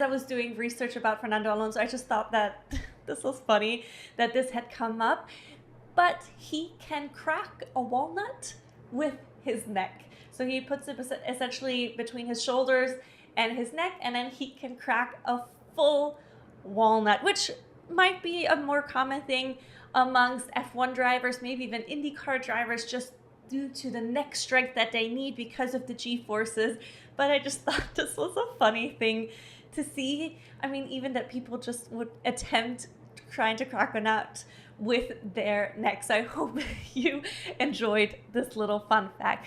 I was doing research about Fernando Alonso, I just thought that this was funny that this had come up. But he can crack a walnut with his neck. So he puts it essentially between his shoulders and his neck, and then he can crack a full walnut, which might be a more common thing amongst F1 drivers, maybe even IndyCar drivers, just due to the neck strength that they need because of the G-forces. But I just thought this was a funny thing to see. I mean, even that people just would attempt trying to crack a nut with their necks. I hope you enjoyed this little fun fact.